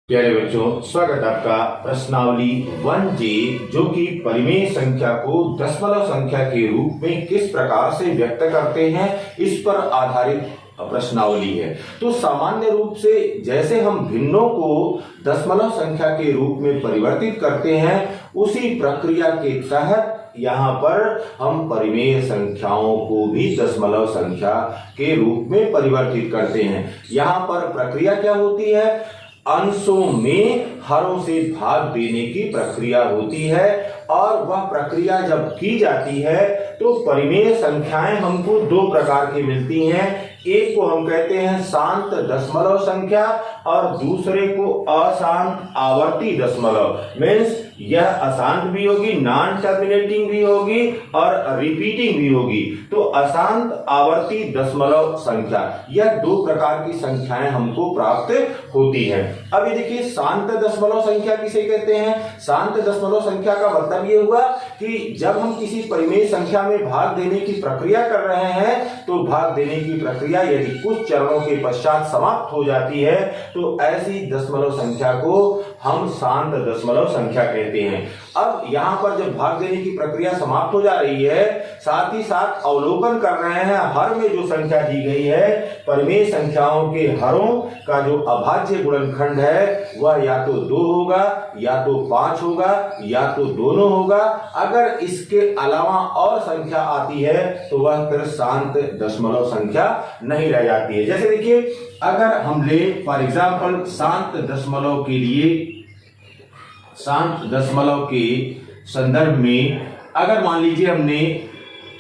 प्यारे बच्चों, स्वागत आपका प्रश्नावली 1J जो कि परिमेय संख्या को दशमलव संख्या के रूप में किस प्रकार से व्यक्त करते हैं इस पर आधारित प्रश्नावली है। तो सामान्य रूप से जैसे हम भिन्नों को दशमलव संख्या के रूप में परिवर्तित करते हैं उसी प्रक्रिया के तहत यहाँ पर हम परिमेय संख्याओं को भी दशमलव संख्या के रूप में परिवर्तित करते हैं। यहाँ पर प्रक्रिया क्या होती है? अंशों में हरों से भाग देने की प्रक्रिया होती है और वह प्रक्रिया जब की जाती है तो परिमेय संख्याएं हमको दो प्रकार की मिलती हैं। एक को हम कहते हैं शांत दशमलव संख्या और दूसरे को अशांत आवर्ती दशमलव। मीन्स यह अशांत भी होगी, नॉन टर्मिनेटिंग भी होगी और रिपीटिंग भी होगी। तो अशांत आवर्ती दशमलव संख्या, यह दो प्रकार की संख्याएं हमको प्राप्त होती हैं। अब ये देखिए, शांत दशमलव संख्या किसे कहते हैं? शांत दशमलव संख्या का मतलब ये हुआ कि जब हम किसी परिमेय संख्या में भाग देने की प्रक्रिया कर रहे हैं तो भाग देने की प्रक्रिया यदि कुछ चरणों के पश्चात समाप्त हो जाती है तो ऐसी दशमलव संख्या को हम शांत दशमलव संख्या कहते हैं। अब यहाँ पर जब भाग देने की प्रक्रिया समाप्त हो जा रही है, साथ ही साथ अवलोकन कर रहे हैं हर में जो संख्या दी गई है, परिमेय संख्याओं के हरों का जो अभाज्य गुणनखंड है वह या तो 2 होगा या तो 5 होगा या तो दोनों होगा। अगर इसके अलावा और संख्या आती है तो वह फिर शांत दशमलव संख्या नहीं रह जाती है। जैसे देखिए, अगर हम ले फॉर एग्जाम्पल शांत दशमलव के लिए, शांत दशमलव के संदर्भ में अगर मान लीजिए हमने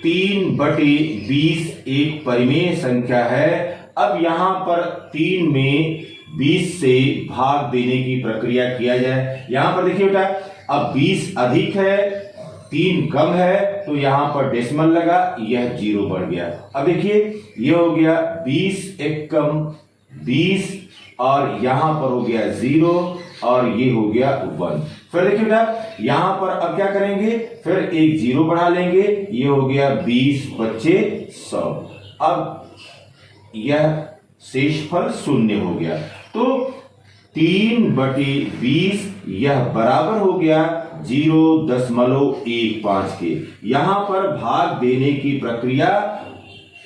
3/20 एक परिमेय संख्या है। अब यहां पर 3 में 20 से भाग देने की प्रक्रिया किया जाए। यहां पर देखिए बेटा, अब 20 अधिक है, 3 कम है, तो यहां पर डेसिमल लगा, यह 0 बढ़ गया। अब देखिए, यह हो गया 20 एक कम 20 और यहां पर हो गया 0 और ये हो गया 1। फिर देखिए बेटा, यहां पर अब क्या करेंगे, फिर एक 0 बढ़ा लेंगे, ये हो गया 20 बच्चे 100। अब यह शेषफल 0 हो गया। तो 3/20 यह बराबर हो गया 0.15 के। यहां पर भाग देने की प्रक्रिया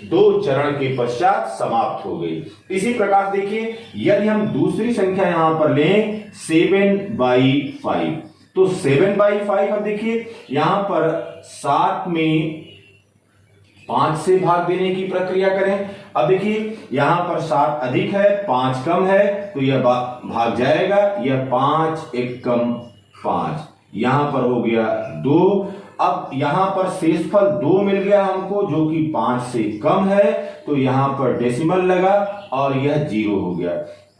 2 चरण के पश्चात समाप्त हो गई। इसी प्रकार देखिए, यदि हम दूसरी संख्या यहां पर लें 7/5, तो 7/5 अब देखिए, यहां पर 7 में 5 से भाग देने की प्रक्रिया करें। अब देखिए, यहां पर 7 अधिक है, 5 कम है, तो यह भाग जाएगा, यह 5 एक कम 5, यहां पर हो गया 2। अब यहां पर शेषफल 2 मिल गया हमको जो कि 5 से कम है, तो यहां पर डेसिमल लगा और यह 0 हो गया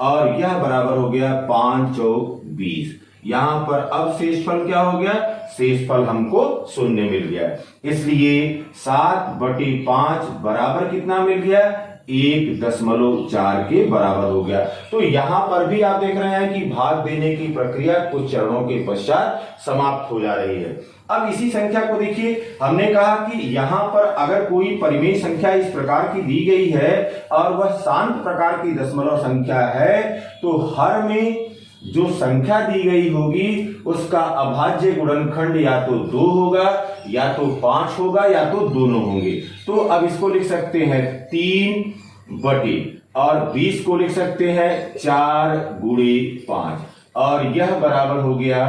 और यह बराबर हो गया 5 चौक 20। यहां पर अब शेषफल क्या हो गया? शेषफल हमको 0 मिल गया। इसलिए 7/5 बराबर कितना मिल गया? 1.4 के बराबर हो गया। तो यहां पर भी आप देख रहे हैं कि भाग देने की प्रक्रिया कुछ चरणों के पश्चात समाप्त हो जा रही है। अब इसी संख्या को देखिए, हमने कहा कि यहां पर अगर कोई परिमेय संख्या इस प्रकार की दी गई है और वह शांत प्रकार की दशमलव संख्या है, तो हर में जो संख्या दी गई होगी उसका अभाज्य गुणनखंड या तो 2 होगा या तो 5 होगा या तो दोनों होंगे। तो अब इसको लिख सकते हैं 3 और 20 को लिख सकते हैं 4x5 और यह बराबर हो गया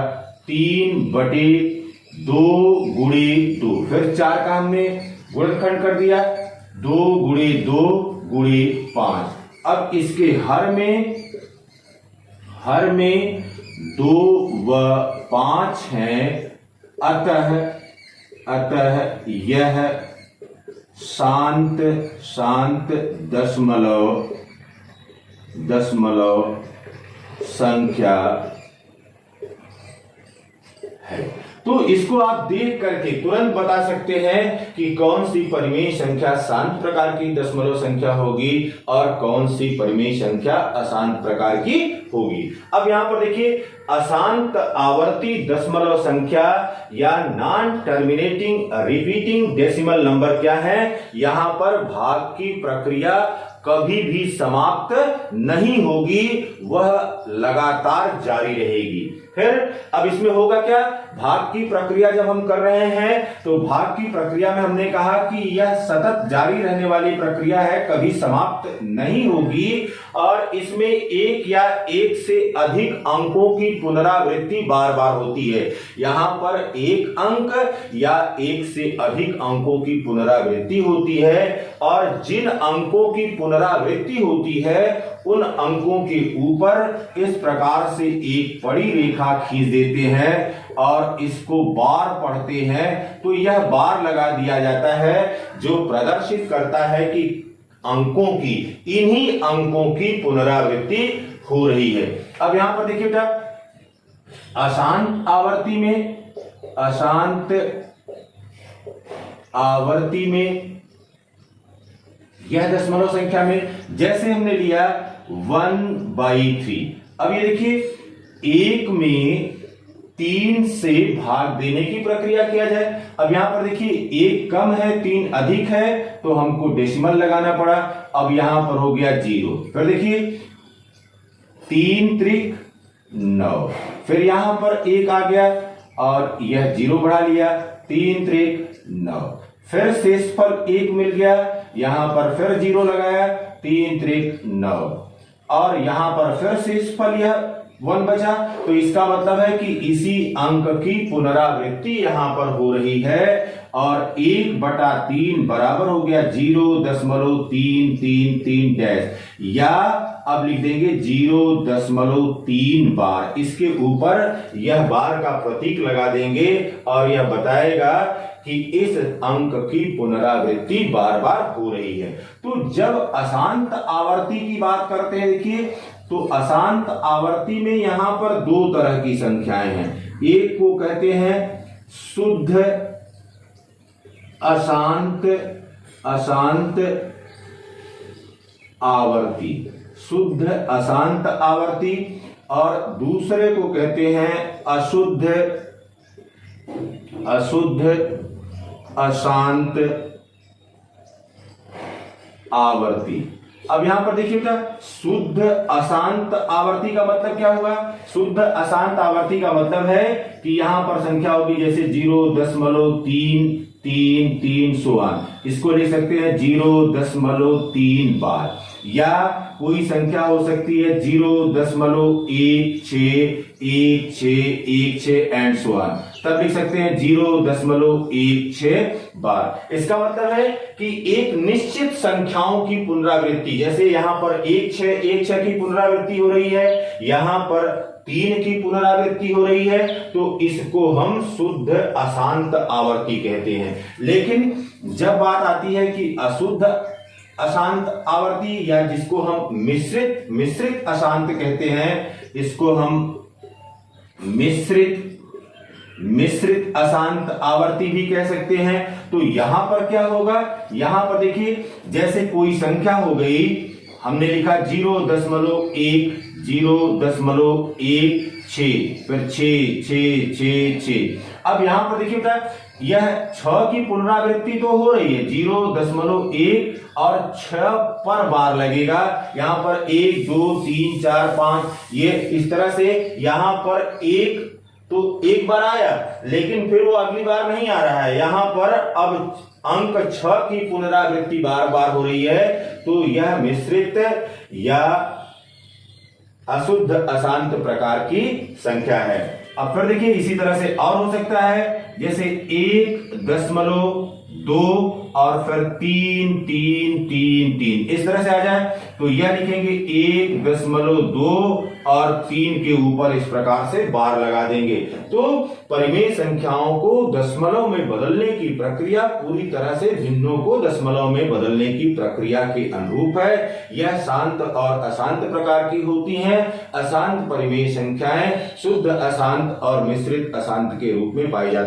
3/2x2। फिर 4 का हमने गुणनखंड कर दिया, 2x2x5। अब इसके हर में 2 व 5 हैं, अतः यह शांत दशमलव संख्या है। तो इसको आप देख करके तुरंत बता सकते हैं कि कौन सी परिमेय संख्या शांत प्रकार की दशमलव संख्या होगी और कौन सी परिमेय संख्या अशांत प्रकार की होगी। अब यहां पर देखिए, अशांत आवर्ती दशमलव संख्या या non terminating repeating decimal number क्या है? यहां पर भाग की प्रक्रिया कभी भी समाप्त नहीं होगी, वह लगातार जारी रहेगी। फिर अब इसमें होगा क्या, भाग की प्रक्रिया जब हम कर रहे हैं तो भाग की प्रक्रिया में हमने कहा कि यह सतत जारी रहने वाली प्रक्रिया है, कभी समाप्त नहीं होगी और इसमें एक या एक से अधिक अंकों की पुनरावृत्ति बार बार होती है। यहां पर एक अंक या एक से अधिक अंकों की पुनरावृत्ति होती है और जिन अंकों की पुनरावृत्ति होती है उन अंकों के ऊपर इस प्रकार से एक बड़ी रेखा खींच देते हैं और इसको बार पढ़ते हैं तो यह बार लगा दिया जाता है जो प्रदर्शित करता है कि अंकों की, इन्हीं अंकों की पुनरावृत्ति हो रही है। अब यहां पर देखिए बेटा, अशांत आवर्ती में यह दशमलव संख्या में जैसे हमने लिया 1/3। अब ये देखिए 1 में 3 से भाग देने की प्रक्रिया किया जाए। अब यहां पर देखिए 1 कम है 3 अधिक है तो हमको डेसिमल लगाना पड़ा। अब यहां पर हो गया 0। फिर देखिए 3 त्रिक 9, फिर यहां पर 1 आ गया और यह 0 बढ़ा लिया, 3 त्रिक 9, फिर शेषफल 1 मिल गया, यहां पर फिर 0 लगाया, 3 त्रिक 9 और यहां पर फिर शेषफल यह 1 बचा। तो इसका मतलब है कि इसी अंक की पुनरावृत्ति यहां पर हो रही है और 1/3 बराबर हो गया 0.333 डैश, या अब लिख देंगे 0.3 बार। इसके ऊपर यह बार का प्रतीक लगा देंगे और यह बताएगा कि इस अंक की पुनरावृत्ति बार बार हो रही है। तो जब अशांत आवर्ती की बात करते हैं, देखिए तो अशांत आवर्ती में यहां पर 2 तरह की संख्याएं हैं। एक को कहते हैं शुद्ध अशांत आवर्ती, शुद्ध अशांत आवर्ती, और दूसरे को कहते हैं अशुद्ध अशांत आवर्ती। अब यहां पर देखिए बेटा, शुद्ध अशांत आवर्ती का मतलब क्या हुआ? शुद्ध अशांत आवर्ती का मतलब है कि यहां पर संख्या होगी जैसे 0.333 सोआन, इसको लिख सकते हैं 0.3 बार, या कोई संख्या हो सकती है 0.161616 एंड सो ऑन, तब लिख सकते हैं 0.16 बार। इसका मतलब है कि एक निश्चित संख्याओं की पुनरावृत्ति, जैसे यहां पर 1 6 की पुनरावृत्ति हो रही है, यहां पर 3 की पुनरावृत्ति हो रही है, तो इसको हम शुद्ध अशांत आवर्ती कहते हैं। लेकिन जब बात आती है कि अशुद्ध अशांत आवर्ती, या जिसको हम मिश्रित अशांत कहते हैं, इसको हम मिश्रित अशांत आवर्ती भी कह सकते हैं। तो यहां पर क्या होगा, यहां पर देखिए जैसे कोई संख्या हो गई, हमने लिखा 0.1 0.16 फिर 6। अब यहां पर देखिए बेटा, यह 6 की पुनरावृत्ति तो हो रही है, 0.1 और 6 पर बार लगेगा। यहां पर 1 2 3 4 5, ये इस तरह से यहां पर 1 तो एक बार आया, लेकिन फिर वो अगली बार नहीं आ रहा है। यहां पर अब अंक 6 की पुनरावृत्ति बार बार हो रही है, तो यह मिश्रित या अशुद्ध अशांत प्रकार की संख्या है। अब फिर देखिए इसी तरह से और हो सकता है, जैसे 1.2 और फिर 3 इस तरह से आ जाए, तो यह लिखेंगे 1.2 और 3 के ऊपर इस प्रकार से बार लगा देंगे। तो परिमेय संख्याओं को दशमलव में बदलने की प्रक्रिया पूरी तरह से भिन्नों को दशमलव में बदलने की प्रक्रिया के अनुरूप है। यह शांत और अशांत प्रकार की होती हैं। अशांत परिमेय संख्याएं शुद्ध अशांत और मिश्रित अशांत के रूप में पाई जाती हैं।